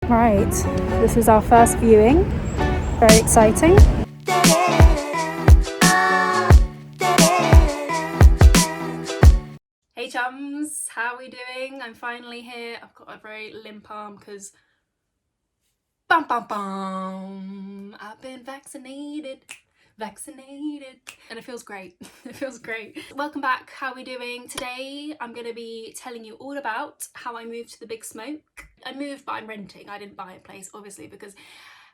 Right, this is our first viewing. Very exciting. Hey chums, how are we doing? I'm finally here. I've got a very limp arm because bum bum bum, I've been vaccinated, and it feels great. It feels great. Welcome back. How are we doing? Today I'm going to be telling you all about how I moved to the Big Smoke. I moved, but I'm renting. I didn't buy a place, obviously, because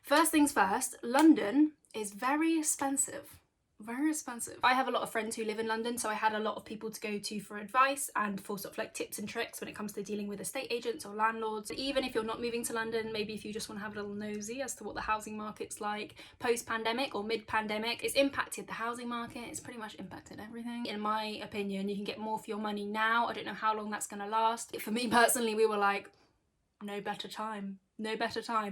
first things first, London is very expensive. Very expensive. I have a lot of friends who live in London, so I had a lot of people to go to for advice and for sort of like tips and tricks when it comes to dealing with estate agents or landlords. Even if you're not moving to London, maybe if you just want to have a little nosy as to what the housing market's like post-pandemic or mid-pandemic, it's impacted the housing market. It's pretty much impacted everything. In my opinion, you can get more for your money now. I don't know how long that's going to last. For me personally, we were like, no better time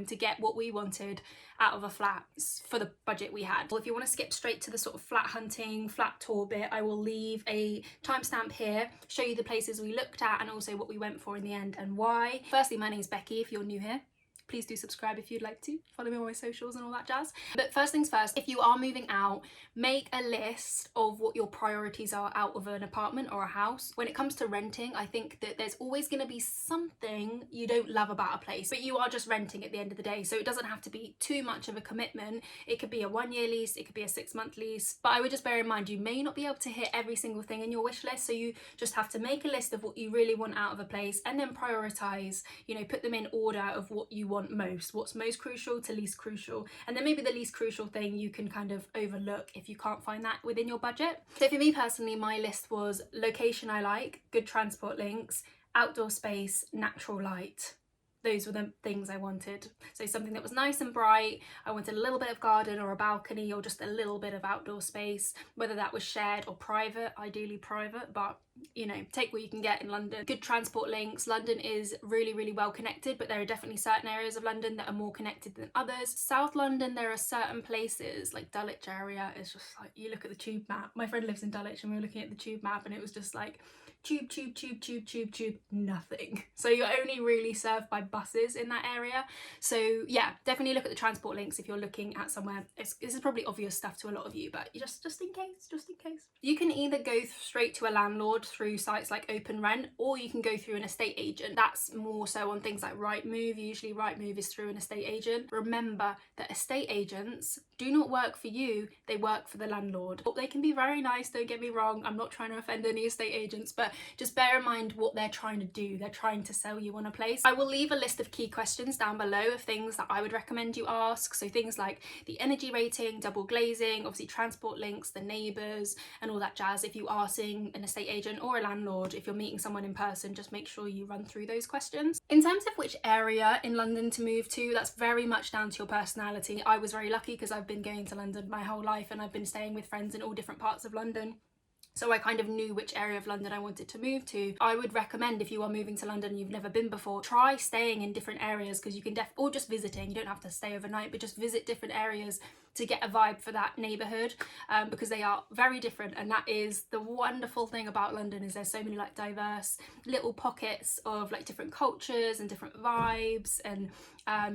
to get what we wanted out of a flat for the budget we had. Well, if you want to skip straight to the sort of flat hunting, flat tour bit, I will leave a timestamp here, show you the places we looked at and also what we went for in the end and why. Firstly, my name's Becky, if you're new here. Please do subscribe if you'd like to. Follow me on my socials and all that jazz. But first things first, if you are moving out, make a list of what your priorities are out of an apartment or a house. When it comes to renting, I think that there's always going to be something you don't love about a place, but you are just renting at the end of the day. So it doesn't have to be too much of a commitment. It could be a 1-year lease, it could be a 6-month lease. But I would just bear in mind, you may not be able to hit every single thing in your wish list. So you just have to make a list of what you really want out of a place and then prioritize, you know, put them in order of what you want most, what's most crucial to least crucial, and then maybe the least crucial thing you can kind of overlook if you can't find that within your budget. So for me personally, my list was location I like, good transport links, outdoor space, natural light. Those were the things I wanted. So something that was nice and bright. I wanted a little bit of garden or a balcony or just a little bit of outdoor space, whether that was shared or private, ideally private, but you know, take what you can get in London. Good transport links. London is really, really well connected, but there are definitely certain areas of London that are more connected than others. South London, there are certain places like Dulwich area. It's just like, you look at the tube map. My friend lives in Dulwich and we were looking at the tube map and it was just like tube, nothing. So you're only really served by buses in that area. So yeah, definitely look at the transport links if you're looking at somewhere. This is probably obvious stuff to a lot of you, but just in case. You can either go straight to a landlord through sites like Open Rent, or you can go through an estate agent. That's more so on things like Rightmove. Usually Rightmove is through an estate agent. Remember that estate agents do not work for you, they work for the landlord. They can be very nice, don't get me wrong. I'm not trying to offend any estate agents, but just bear in mind what they're trying to do. They're trying to sell you on a place. I will leave a list of key questions down below of things that I would recommend you ask. So things like the energy rating, double glazing, obviously transport links, the neighbours and all that jazz. If you are seeing an estate agent or a landlord, if you're meeting someone in person, just make sure you run through those questions. In terms of which area in London to move to, that's very much down to your personality. I was very lucky because I've been going to London my whole life and I've been staying with friends in all different parts of London. So I kind of knew which area of London I wanted to move to. I would recommend, if you are moving to London and you've never been before, try staying in different areas, because you can or just visiting. You don't have to stay overnight, but just visit different areas to get a vibe for that neighbourhood, because they are very different. And that is the wonderful thing about London, is there's so many like diverse little pockets of like different cultures and different vibes and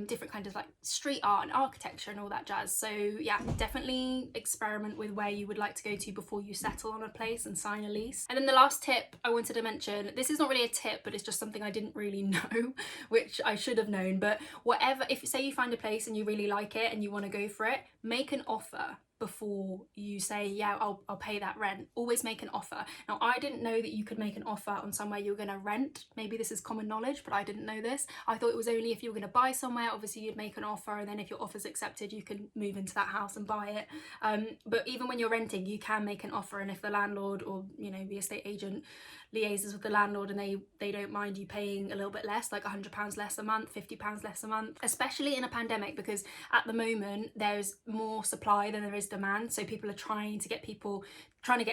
different kinds of like street art and architecture and all that jazz. So yeah, definitely experiment with where you would like to go to before you settle on a place and sign a lease. And then the last tip I wanted to mention, this is not really a tip, but it's just something I didn't really know, which I should have known. But whatever, if say you find a place and you really like it and you want to go for it, make an offer before you say, yeah, I'll pay that rent. Always make an offer. Now, I didn't know that you could make an offer on somewhere you're going to rent. Maybe this is common knowledge, but I didn't know this. I thought it was only if you were going to buy somewhere, obviously you'd make an offer, and then if your offer's accepted, you can move into that house and buy it. But even when you're renting, you can make an offer, and if the landlord or, you know, the estate agent liaises with the landlord and they don't mind you paying a little bit less, like £100 less a month, £50 less a month, especially in a pandemic, because at the moment there's more supply than there is demand. So people are trying to get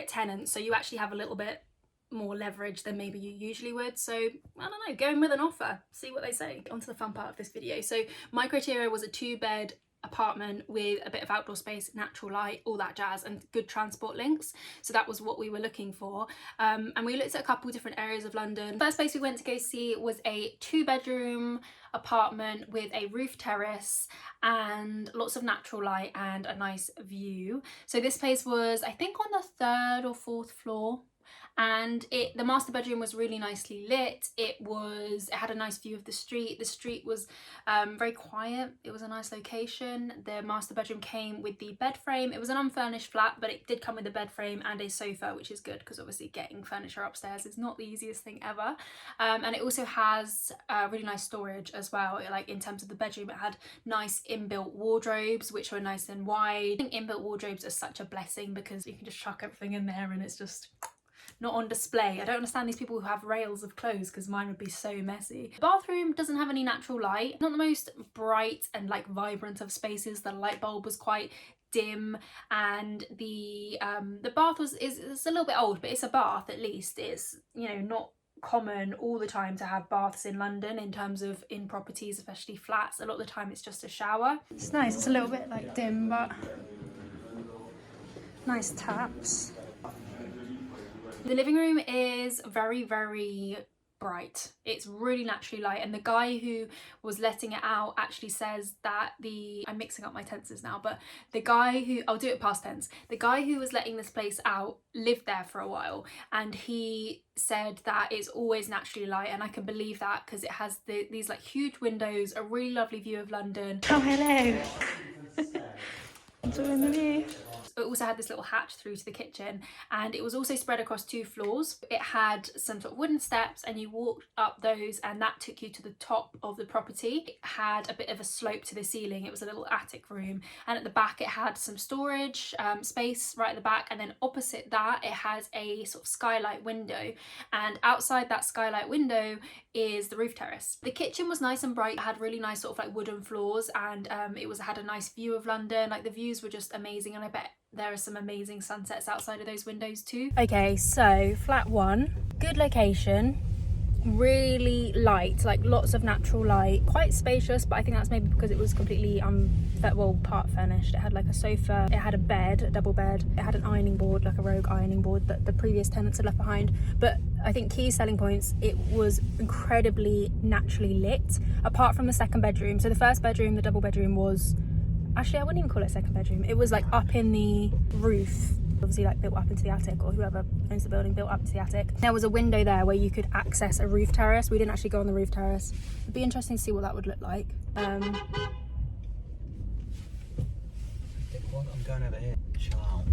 tenants, so you actually have a little bit more leverage than maybe you usually would. So I don't know, go in with an offer, see what they say. On to the fun part of this video. So my criteria was a 2-bed apartment with a bit of outdoor space, natural light, all that jazz, and good transport links. So that was what we were looking for. And we looked at a couple different areas of London. First place we went to go see was a 2-bedroom apartment with a roof terrace and lots of natural light and a nice view. So this place was, I think, on the 3rd or 4th floor. And the master bedroom was really nicely lit. It had a nice view of the street. The street was very quiet. It was a nice location. The master bedroom came with the bed frame. It was an unfurnished flat, but it did come with a bed frame and a sofa, which is good because obviously getting furniture upstairs is not the easiest thing ever. And it also has really nice storage as well. Like in terms of the bedroom, it had nice inbuilt wardrobes, which were nice and wide. I think inbuilt wardrobes are such a blessing because you can just chuck everything in there and it's just not on display. I don't understand these people who have rails of clothes because mine would be so messy. The bathroom doesn't have any natural light. Not the most bright and like vibrant of spaces. The light bulb was quite dim, and the bath is a little bit old, but it's a bath at least. It's, you know, not common all the time to have baths in London in terms of in properties, especially flats. A lot of the time it's just a shower. It's nice. It's a little bit like dim, but nice taps. The living room is very, very bright. It's really naturally light, and the guy who was letting it out actually says that I'm mixing up my tenses now, but the guy who, I'll do it past tense, the guy who was letting this place out lived there for a while, and he said that it's always naturally light, and I can believe that because it has these like huge windows, a really lovely view of London. Oh, hello. Enjoying the view. It also had this little hatch through to the kitchen, and it was also spread across 2 floors. It had some sort of wooden steps, and you walked up those and that took you to the top of the property. It had a bit of a slope to the ceiling. It was a little attic room, and at the back it had some storage space right at the back, and then opposite that it has a sort of skylight window, and outside that skylight window is the roof terrace. The kitchen was nice and bright. It had really nice sort of like wooden floors, and it had a nice view of London. Like the views were just amazing, and I bet there are some amazing sunsets outside of those windows too. Okay, so flat 1, good location, really light, like lots of natural light, quite spacious, but I think that's maybe because it was completely part furnished. It had like a sofa, it had a bed, a double bed, it had an ironing board, like a rogue ironing board that the previous tenants had left behind. But I think key selling points, it was incredibly naturally lit, apart from the 2nd bedroom. So the 1st bedroom, the double bedroom, was actually, I wouldn't even call it a 2nd bedroom. It was like up in the roof, obviously like built up into the attic, or whoever owns the building built up into the attic. There was a window there where you could access a roof terrace. We didn't actually go on the roof terrace. It'd be interesting to see what that would look like. I'm going over here. Chill out.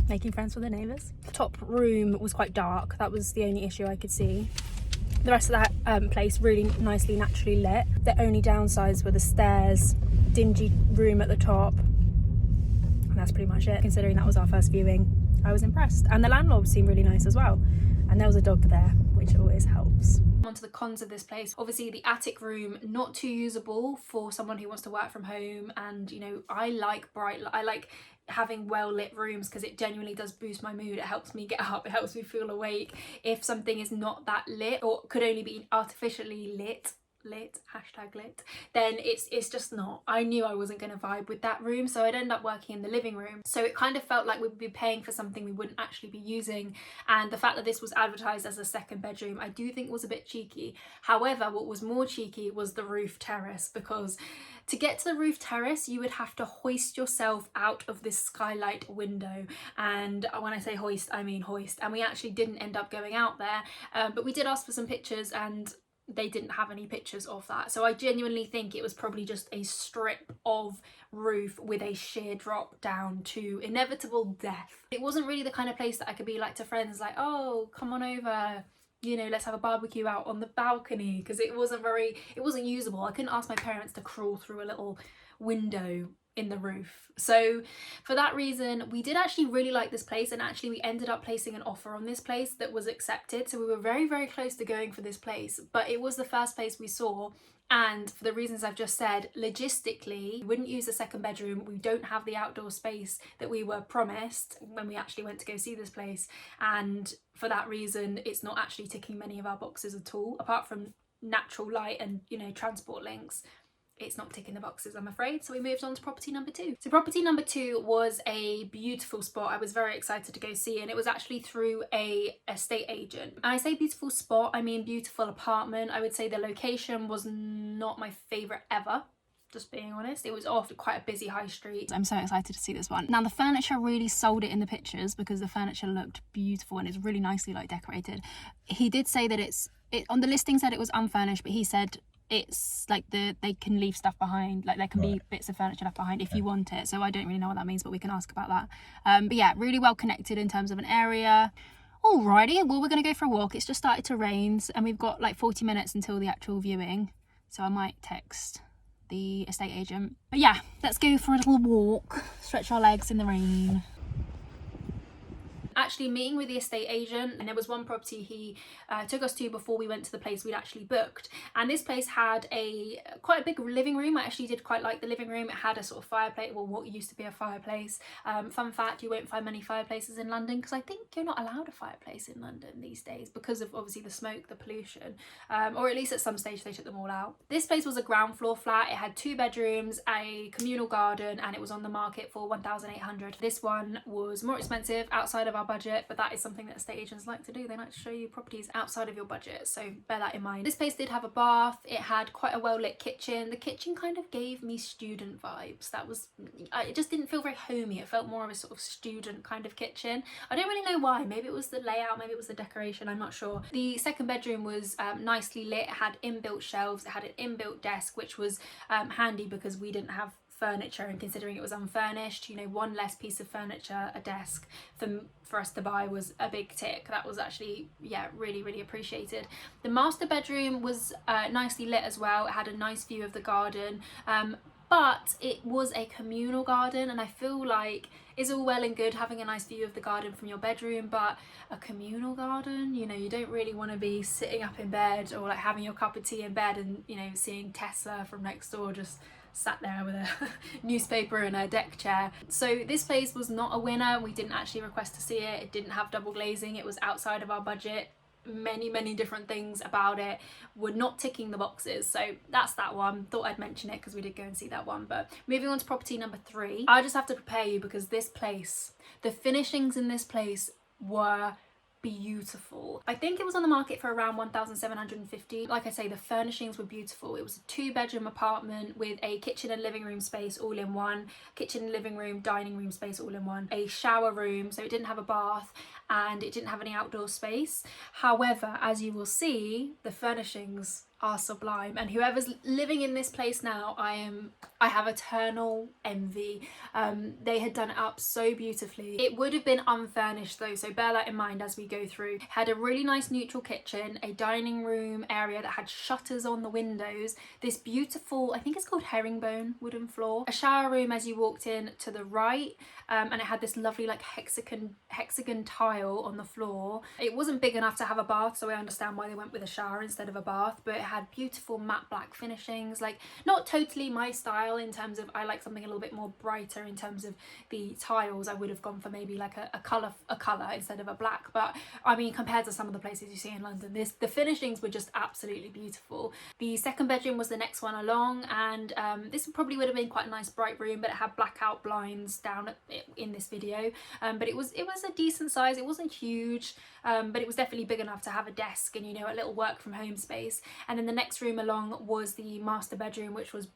Making friends with the neighbours. Top room was quite dark. That was the only issue I could see. The rest of that place really nicely naturally lit. The only downsides were the stairs, dingy room at the top, and that's pretty much it. Considering that was our first viewing, I was impressed, and the landlord seemed really nice as well, and there was a dog there, which always helps. On to the cons of this place. Obviously the attic room, not too usable for someone who wants to work from home, and you know, I like having well lit rooms because it genuinely does boost my mood. It helps me get up, it helps me feel awake. If something is not that lit, or could only be artificially lit, hashtag lit, then it's just not. I knew I wasn't going to vibe with that room, so I'd end up working in the living room. So it kind of felt like we would be paying for something we wouldn't actually be using, and the fact that this was advertised as a 2nd bedroom I do think was a bit cheeky. However, what was more cheeky was the roof terrace, because to get to the roof terrace you would have to hoist yourself out of this skylight window, and when I say hoist I mean hoist, and we actually didn't end up going out there, but we did ask for some pictures and they didn't have any pictures of that. So I genuinely think it was probably just a strip of roof with a sheer drop down to inevitable death. It wasn't really the kind of place that I could be like to friends like, oh, come on over, you know, let's have a barbecue out on the balcony, because it wasn't usable. I couldn't ask my parents to crawl through a little window in the roof. So for that reason, we did actually really like this place, and actually we ended up placing an offer on this place that was accepted. So we were very, very close to going for this place, but it was the first place we saw, and for the reasons I've just said, logistically we wouldn't use the 2nd bedroom. We don't have the outdoor space that we were promised when we actually went to go see this place, and for that reason it's not actually ticking many of our boxes at all, apart from natural light and, you know, transport links. it's not ticking the boxes, I'm afraid. So we moved on to property number 2. So property number 2 was a beautiful spot. I was very excited to go see, and it was actually through a estate agent. And I say beautiful spot, I mean beautiful apartment. I would say the location was not my favorite ever. Just being honest, it was off quite a busy high street. I'm so excited to see this one. Now the furniture really sold it in the pictures because the furniture looked beautiful and it's really nicely like decorated. He did say that it on the listing said it was unfurnished, but he said it's like they can leave stuff behind, like there can be bits of furniture left behind if you want it. So I don't really know what that means, but we can ask about that. But yeah, really well connected in terms of an area. Alrighty, well, we're gonna go for a walk. It's just started to rain and we've got like 40 minutes until the actual viewing, so I might text the estate agent. But yeah, let's go for a little walk, stretch our legs in the rain. Actually meeting with the estate agent, and there was one property he took us to before we went to the place we'd actually booked, and this place had quite a big living room. I actually did quite like the living room. It had a sort of fireplace, well, what used to be a fireplace. Fun fact, you won't find many fireplaces in London because I think you're not allowed a fireplace in London these days because of obviously the smoke, the pollution, or at least at some stage they took them all out. This place was a ground floor flat. It had 2 bedrooms, a communal garden, and it was on the market for 1,800. This one was more expensive, outside of our budget, but that is something that estate agents like to do. They like to show you properties outside of your budget, so bear that in mind. This place did have a bath. It had quite a well lit kitchen. The kitchen kind of gave me student vibes. It just didn't feel very homey. It felt more of a sort of student kind of kitchen. I don't really know why. Maybe it was the layout, maybe it was the decoration, I'm not sure. The second bedroom was nicely lit. It had inbuilt shelves, it had an inbuilt desk, which was handy because we didn't have furniture, and considering it was unfurnished, you know, one less piece of furniture, a desk for us to buy was a big tick. That was actually, yeah, really appreciated. The master bedroom was nicely lit as well. It had a nice view of the garden, but it was a communal garden, and I feel like it's all well and good having a nice view of the garden from your bedroom, but a communal garden, you know, you don't really want to be sitting up in bed or like having your cup of tea in bed and, you know, seeing Tesla from next door just sat there with a newspaper and a deck chair. So this place was not a winner. We didn't actually request to see it. It didn't have double glazing. It was outside of our budget. Many different things about it were not ticking the boxes, so that's that one. Thought I'd mention it because we did go and see that one. But moving on to property number 3, I just have to prepare you because this place, the finishings in this place were beautiful. I think it was on the market for around 1,750. Like I say, the furnishings were beautiful. It was a 2-bedroom apartment with a kitchen and living room space all in one, kitchen, living room, dining room space all in one, a shower room, so it didn't have a bath, and it didn't have any outdoor space. However, as you will see, the furnishings are sublime, and whoever's living in this place now, I have eternal envy. They had done it up so beautifully. It would have been unfurnished though, so bear that in mind as we go through. Had a really nice neutral kitchen, a dining room area that had shutters on the windows, this beautiful, I think it's called herringbone wooden floor, a shower room as you walked in to the right, and it had this lovely like hexagon tile on the floor. It wasn't big enough to have a bath, so I understand why they went with a shower instead of a bath, but it had beautiful matte black finishings, like not totally my style in terms of, I like something a little bit more brighter in terms of the tiles. I would have gone for maybe like a colour instead of a black, but I mean, compared to some of the places you see in London, the finishings were just absolutely beautiful. The second bedroom was the next one along, and this probably would have been quite a nice bright room, but it had blackout blinds down in this video, but it was a decent size. It wasn't huge, but it was definitely big enough to have a desk and, you know, a little work from home space. And then the next room along was the master bedroom, which was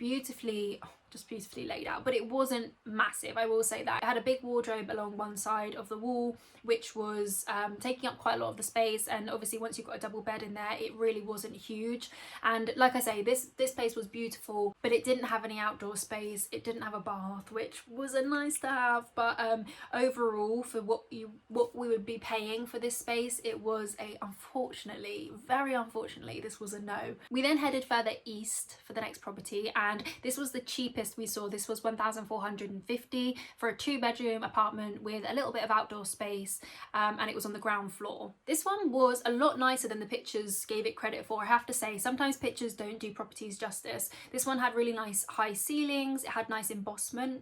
just beautifully laid out, but it wasn't massive, I will say that. It had a big wardrobe along one side of the wall, which was taking up quite a lot of the space, and obviously once you've got a double bed in there, it really wasn't huge. And like I say, this place was beautiful, but it didn't have any outdoor space. It didn't have a bath, which was a nice to have, but overall, for what we would be paying for this space, it was very unfortunately, this was a no. We then headed further east for the next property, and this was the cheapest we saw. This was 1,450 for a 2-bedroom apartment with a little bit of outdoor space, and it was on the ground floor. This one was a lot nicer than the pictures gave it credit for, I have to say. Sometimes pictures don't do properties justice. This one had really nice high ceilings. It had nice embossing.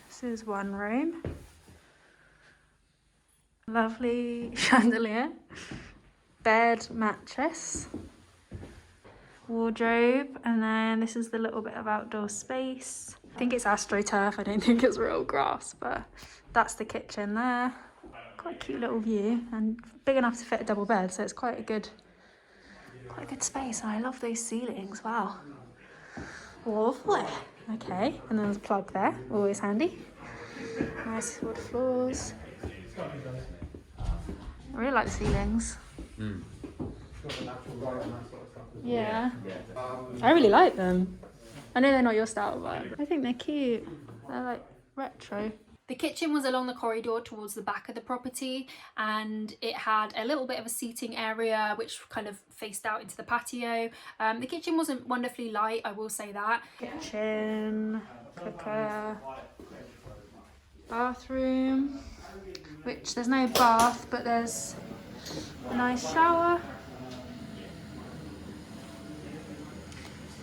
So This is one room. Lovely chandelier. Bed, mattress. Wardrobe, and then this is the little bit of outdoor space. I think it's astroturf, I don't think it's real grass, but that's the kitchen there. Quite a cute little view and big enough to fit a double bed, so it's quite a good space. And I love those ceilings, wow. Lovely. Okay, and then there's a plug there, always handy. Nice wood floors. I really like the ceilings. Yeah, I really like them. I know they're not your style, but I think they're cute. They're like retro. The kitchen was along the corridor towards the back of the property, and it had a little bit of a seating area which kind of faced out into the patio. The kitchen wasn't wonderfully light, I will say that. Kitchen, cooker, bathroom, which there's no bath, but there's a nice shower.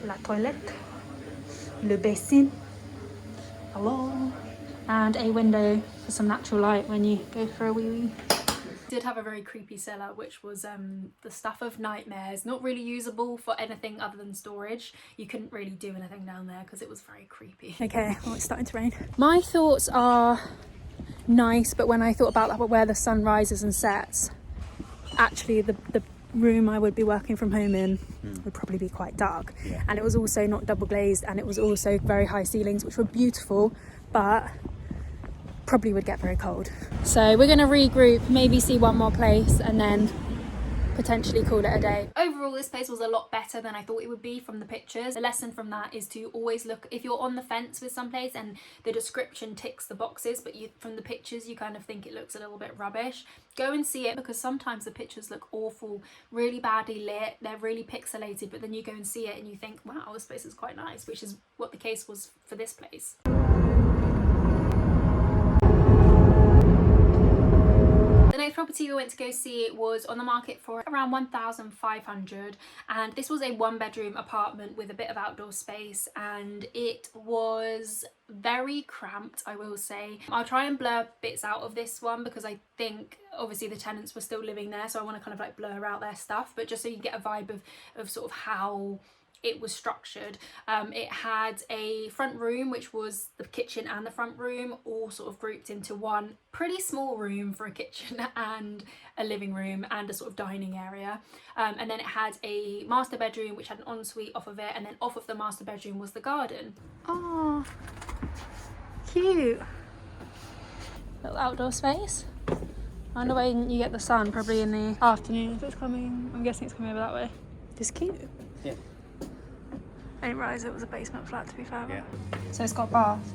La toilette, le basin, hello, and a window for some natural light when you go for a wee-wee. Did have a very creepy cellar, which was the stuff of nightmares. Not really usable for anything other than storage. You couldn't really do anything down there because it was very creepy. Okay, well, it's starting to rain. My thoughts are nice, but when I thought about where the sun rises and sets, actually the room I would be working from home in would probably be quite dark. Yeah. And it was also not double glazed, and it was also very high ceilings, which were beautiful, but probably would get very cold. So we're going to regroup, maybe see one more place, and then potentially call it a day. Overall, this place was a lot better than I thought it would be from the pictures. The lesson from that is to always look, if you're on the fence with some place and the description ticks the boxes, but from the pictures you kind of think it looks a little bit rubbish, go and see it, because sometimes the pictures look awful, really badly lit, they're really pixelated, but then you go and see it and you think, wow, this place is quite nice, which is what the case was for this place. The next property we went to go see was on the market for around 1,500, and this was a one-bedroom apartment with a bit of outdoor space, and it was very cramped, I will say. I'll try and blur bits out of this one because I think obviously the tenants were still living there, so I want to kind of like blur out their stuff, but just so you get a vibe of sort of how it was structured. It had a front room, which was the kitchen and the front room all sort of grouped into one pretty small room for a kitchen and a living room and a sort of dining area. And then it had a master bedroom which had an ensuite off of it, and then off of the master bedroom was the garden. Oh, cute. Little outdoor space. I wonder when you get the sun, probably in the afternoon if it's coming. I'm guessing it's coming over that way. Just cute. Yeah. I didn't realise it was a basement flat, to be fair. Yeah. So it's got a bath.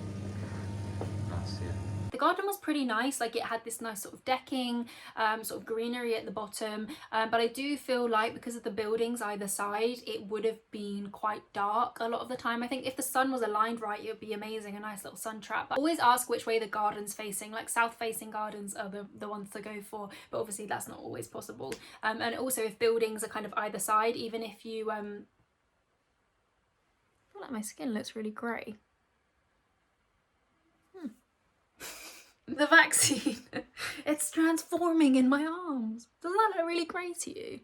Nice, yeah. The garden was pretty nice, like it had this nice sort of decking, sort of greenery at the bottom, but I do feel like because of the buildings either side, it would have been quite dark a lot of the time. I think if the sun was aligned right, it would be amazing, a nice little sun trap. But always ask which way the garden's facing, like south facing gardens are the ones to go for, but obviously that's not always possible. And also if buildings are kind of either side, even if you, I feel like my skin looks really grey. The vaccine, it's transforming in my arms. Doesn't that look really grey to you?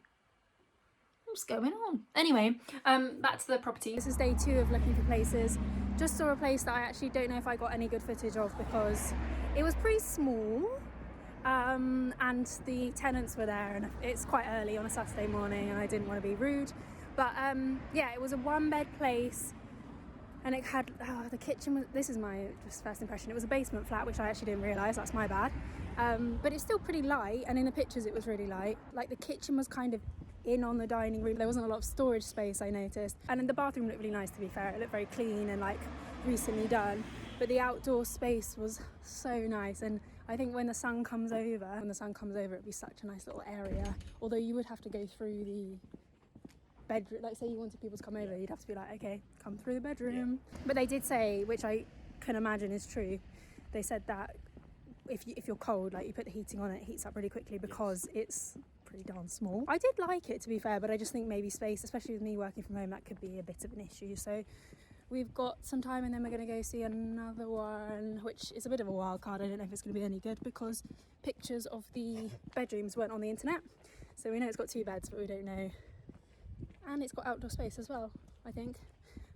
What's going on? Anyway, back to the property. This is day 2 of looking for places. Just saw a place that I actually don't know if I got any good footage of because it was pretty small, and the tenants were there, and it's quite early on a Saturday morning and I didn't want to be rude. But yeah, it was a 1-bed place. And it had, the kitchen was, this is my just first impression, it was a basement flat, which I actually didn't realise, that's my bad. But it's still pretty light, and in the pictures it was really light. Like the kitchen was kind of in on the dining room, there wasn't a lot of storage space, I noticed. And then the bathroom looked really nice, to be fair, it looked very clean and like recently done. But the outdoor space was so nice, and I think when the sun comes over, it'd be such a nice little area. Although you would have to go through the bedroom, like say you wanted people to come over, you'd have to be like, okay, come through the bedroom. Yeah. But they did say, which I can imagine is true, they said that if you're cold, like you put the heating on, it heats up really quickly because it's pretty darn small. I did like it, to be fair, but I just think maybe space, especially with me working from home, that could be a bit of an issue. So we've got some time and then we're going to go see another one, which is a bit of a wild card. I don't know if it's going to be any good because pictures of the bedrooms weren't on the internet. So we know it's got 2 beds, but we don't know. And it's got outdoor space as well, I think.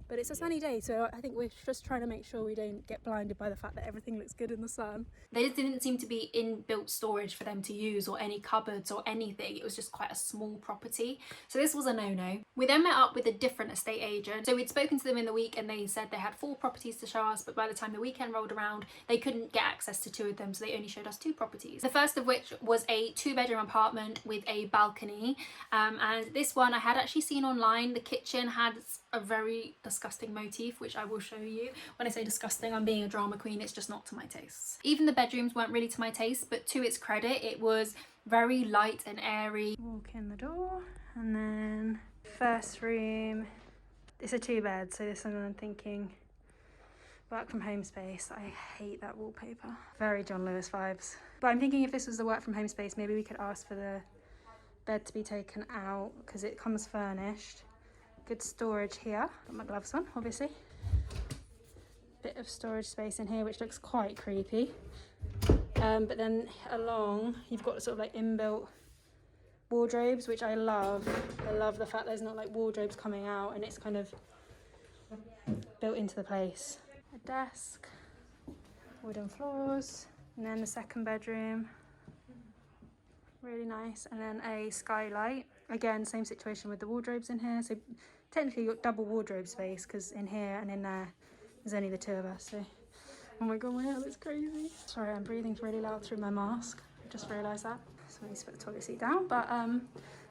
But it's a sunny day, so I think we're just trying to make sure we don't get blinded by the fact that everything looks good in the sun. There didn't seem to be inbuilt storage for them to use or any cupboards or anything. It was just quite a small property. So this was a no-no. We then met up with a different estate agent. So we'd spoken to them in the week and they said they had 4 properties to show us, but by the time the weekend rolled around, they couldn't get access to 2 of them, so they only showed us 2 properties. The first of which was a 2-bedroom apartment with a balcony. And this one I had actually seen online. The kitchen had a very disgusting motif, which I will show you. When I say disgusting, I'm being a drama queen, it's just not to my tastes. Even the bedrooms weren't really to my taste, but to its credit, it was very light and airy. Walk in the door, and then first room. It's a 2-bed, so this one I'm thinking work from home space. I hate that wallpaper. Very John Lewis vibes. But I'm thinking if this was the work from home space, maybe we could ask for the bed to be taken out because it comes furnished. Good storage here. Got my gloves on, obviously. Bit of storage space in here, which looks quite creepy. But then along, you've got sort of like inbuilt wardrobes, which I love. I love the fact there's not like wardrobes coming out and it's kind of built into the place. A desk, wooden floors, and then the second bedroom. Really nice. And then a skylight. Again, same situation with the wardrobes in here. So technically you've got double wardrobe space because in here and in there there's only the 2 of us. So, oh my god, my hair looks crazy. Sorry, I'm breathing really loud through my mask. I just realised that. So I need to put the toilet seat down. But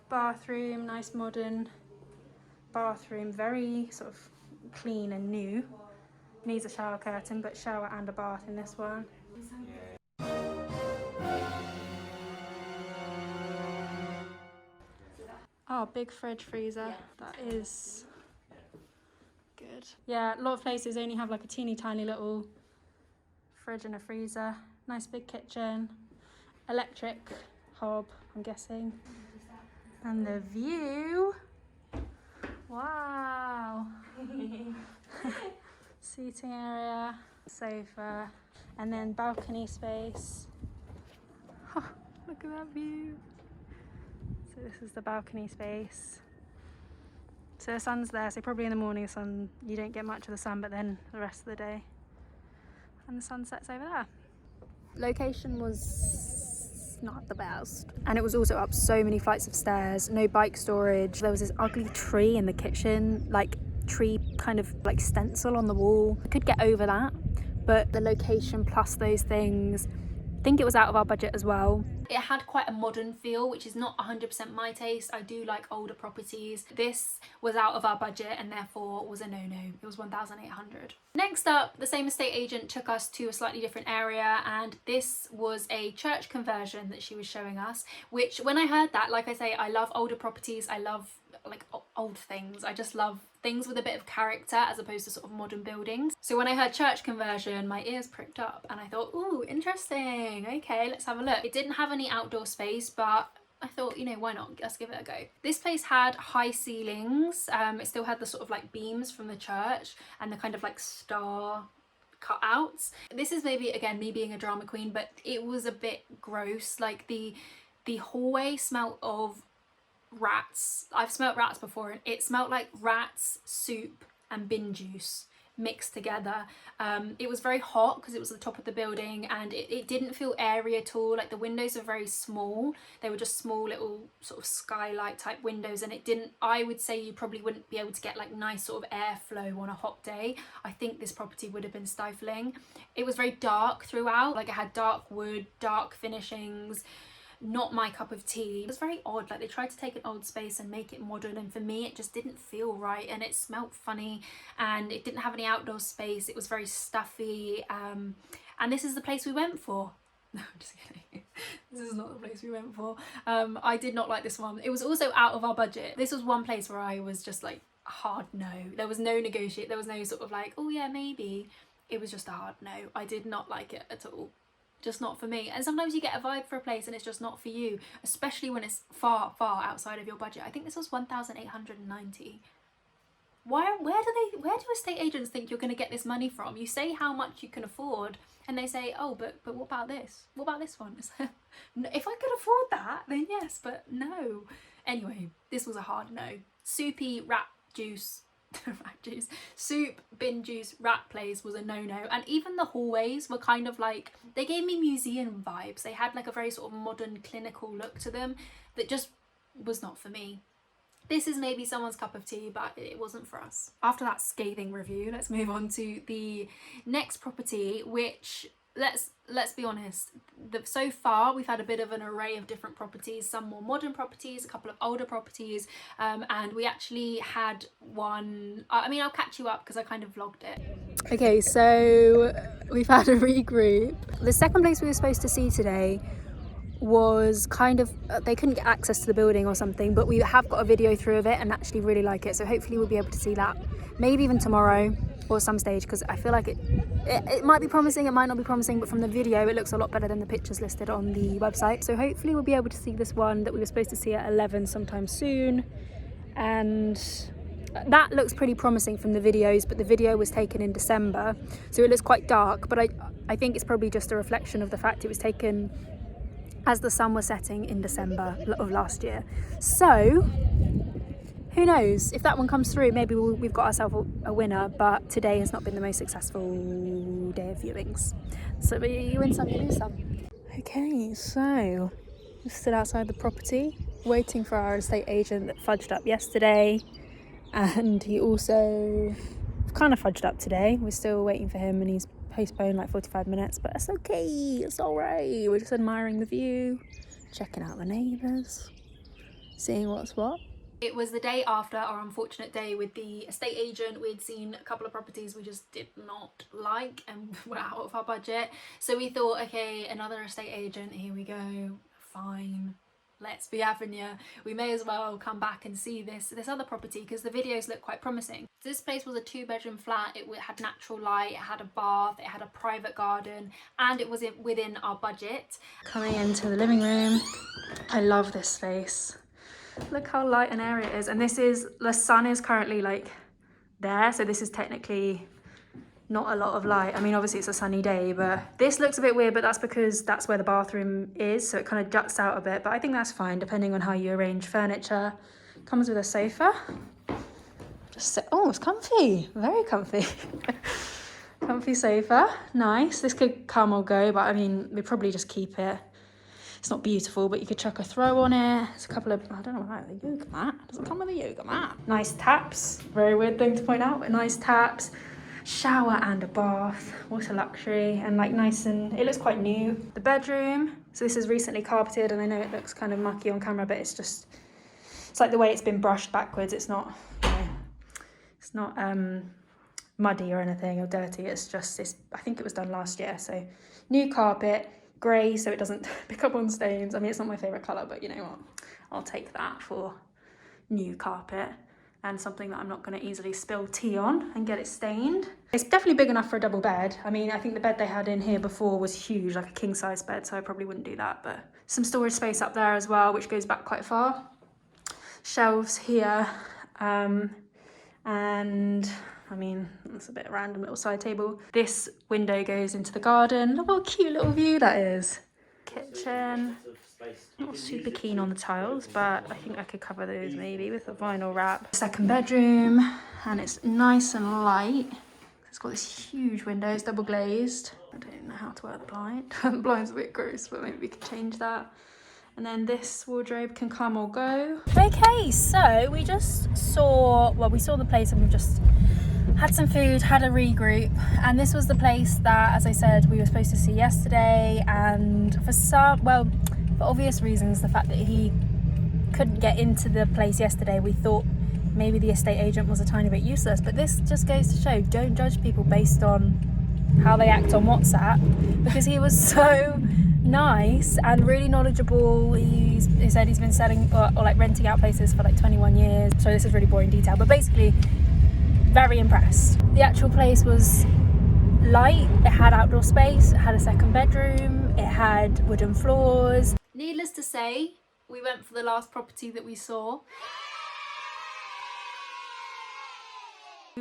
bathroom, nice modern bathroom, very sort of clean and new. Needs a shower curtain, but shower and a bath in this one. Oh, big fridge freezer. That is good. Yeah, a lot of places only have like a teeny tiny little fridge and a freezer. Nice big kitchen. Electric hob, I'm guessing. And the view. Wow. Seating area, sofa, and then balcony space. Oh, look at that view. So this is the balcony space. So the sun's there, so probably in the morning you don't get much of the sun, but then the rest of the day. And the sun sets over there. Location was not the best. And it was also up so many flights of stairs, no bike storage. There was this ugly tree in the kitchen, like tree kind of like stencil on the wall. I could get over that, but the location plus those things, I think it was out of our budget as well. It had quite a modern feel, which is not 100% my taste. I do like older properties. This was out of our budget and therefore was a no-no. It was 1,800. Next up, the same estate agent took us to a slightly different area, and this was a church conversion that she was showing us, which when I heard that, like I say, I love older properties. I love like old things. I just love things with a bit of character as opposed to sort of modern buildings. So when I heard church conversion, my ears pricked up and I thought, ooh, interesting. Okay, let's have a look. It didn't have any outdoor space, but I thought, you know, why not? Let's give it a go. This place had high ceilings. It still had the sort of like beams from the church and the kind of like star cutouts. This is maybe, again, me being a drama queen, but it was a bit gross. Like the hallway smelled of rats. I've smelt rats before and it smelled like rats, soup and bin juice mixed together. It was very hot because it was at the top of the building and it didn't feel airy at all. Like the windows are very small. They were just small little sort of skylight type windows, and it didn't, I would say you probably wouldn't be able to get like nice sort of airflow on a hot day. I think this property would have been stifling. It was very dark throughout. Like it had dark wood, dark finishings. Not my cup of tea. It was very odd. Like they tried to take an old space and make it modern, and for me it just didn't feel right, and it smelt funny, and it didn't have any outdoor space. It was very stuffy, and this is the place we went for. No, I'm just kidding. This is not the place we went for. I did not like this one. It was also out of our budget. This was one place where I was just like, hard no. There was no negotiate. There was no sort of like, oh yeah, maybe. It was just a hard no. I did not like it at all. Just not for me. And sometimes you get a vibe for a place and it's just not for you, especially when it's far outside of your budget. I think this was 1,890. where do estate agents think you're going to get this money from? You say how much you can afford and they say, oh, but what about this? What about this one? It's like, if I could afford that, then yes, but no. Anyway, this was a hard no. Soupy rat juice, soup, bin juice, rat place was a no-no. And even the hallways were kind of like, they gave me museum vibes. They had like a very sort of modern clinical look to them that just was not for me. This is maybe someone's cup of tea, but it wasn't for us. After that scathing review, let's move on to the next property, which, let's be honest, so far we've had a bit of an array of different properties, some more modern properties, a couple of older properties, and we actually had one, I mean, I'll catch you up because I kind of vlogged it. Okay, so we've had a regroup. The second place we were supposed to see today was kind of, they couldn't get access to the building or something, but we have got a video through of it and actually really like it, so hopefully we'll be able to see that maybe even tomorrow or some stage, because I feel like it might be promising, it might not be promising, but from the video it looks a lot better than the pictures listed on the website. So hopefully we'll be able to see this one that we were supposed to see at 11 sometime soon, and that looks pretty promising from the videos, but the video was taken in December, so it looks quite dark, but I think it's probably just a reflection of the fact it was taken as the sun was setting in December of last year. So who knows, if that one comes through, maybe we've got ourselves a winner, but today has not been the most successful day of viewings. So you win some, you lose some. Okay, so we stood outside the property waiting for our estate agent that fudged up yesterday, and he also kind of fudged up today. We're still waiting for him and he's postponed like 45 minutes, but it's okay, it's all right. We're just admiring the view, checking out the neighbours, seeing what's what. It was the day after our unfortunate day with the estate agent. We'd seen a couple of properties we just did not like and were out of our budget, so we thought, okay, another estate agent, here we go, fine, let's be having you. We may as well come back and see this other property because the videos look quite promising. This place was a 2-bedroom flat. It had natural light, it had a bath, it had a private garden, and it was within our budget. Coming into the living room, I love this space. Look how light and airy it is, and the sun is currently like there, so this is technically not a lot of light. I mean, obviously it's a sunny day, but this looks a bit weird, but that's because that's where the bathroom is, so it kind of juts out a bit, but I think that's fine depending on how you arrange furniture. Comes with a sofa. Oh, it's comfy, very comfy. Comfy sofa, nice. This could come or go, but I mean, we'd probably just keep it. It's not beautiful, but you could chuck a throw on it. It's a couple of, I don't know about the yoga mat. Does it come with a yoga mat? Nice taps, very weird thing to point out, but nice taps. Shower and a bath, what a luxury, and like nice, and it looks quite new. The bedroom, so this is recently carpeted, and I know it looks kind of mucky on camera, but it's like the way it's been brushed backwards. It's not, you know, it's not muddy or anything or dirty. I think it was done last year. So new carpet, grey, so it doesn't pick up on stains. I mean, it's not my favourite colour, but you know what, I'll take that for new carpet. And something that I'm not going to easily spill tea on and get it stained. It's definitely big enough for a double bed. I mean, I think the bed they had in here before was huge, like a king size bed, so I probably wouldn't do that. But some storage space up there as well, which goes back quite far. Shelves here, and I mean, that's a bit of a random little side table. This window goes into the garden. Look what a cute little view that is. Kitchen. Not super keen on the tiles, but I think I could cover those maybe with a vinyl wrap. Second bedroom, and it's nice and light. It's got this huge window, it's double glazed. I don't know how to work the blind. The blind's a bit gross, but maybe we could change that. And then this wardrobe can come or go. Okay, so we saw the place and we've just had some food, had a regroup, and this was the place that, as I said, we were supposed to see yesterday, and for obvious reasons, the fact that he couldn't get into the place yesterday, we thought maybe the estate agent was a tiny bit useless, but this just goes to show, don't judge people based on how they act on WhatsApp, because he was so nice and really knowledgeable. He said he's been selling or like renting out places for like 21 years, so this is really boring detail, but basically very impressed. The actual place was light, it had outdoor space, it had a second bedroom, it had wooden floors. Needless to say, we went for the last property that we saw.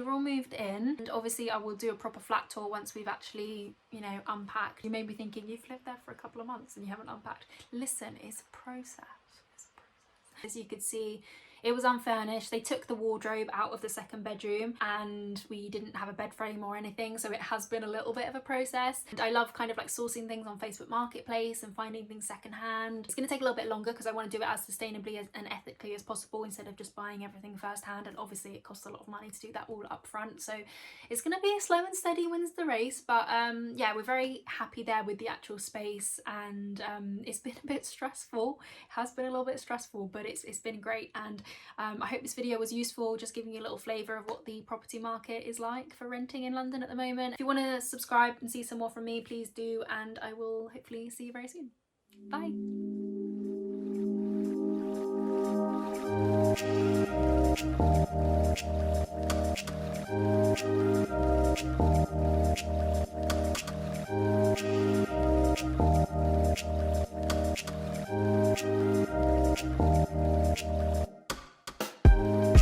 We're all moved in, and obviously I will do a proper flat tour once we've actually, you know, unpacked. You may be thinking, you've lived there for a couple of months and you haven't unpacked. Listen, it's a process. As you could see, it was unfurnished. They took the wardrobe out of the second bedroom and we didn't have a bed frame or anything, so it has been a little bit of a process. And I love kind of like sourcing things on Facebook Marketplace and finding things secondhand. It's going to take a little bit longer because I want to do it as sustainably and ethically as possible instead of just buying everything firsthand, and obviously it costs a lot of money to do that all up front, so it's going to be a slow and steady wins the race. But yeah, we're very happy there with the actual space, and it's been a bit stressful. It has been a little bit stressful, but it's been great. And I hope this video was useful, just giving you a little flavour of what the property market is like for renting in London at the moment. If you want to subscribe and see some more from me, please do, and I will hopefully see you very soon. Bye.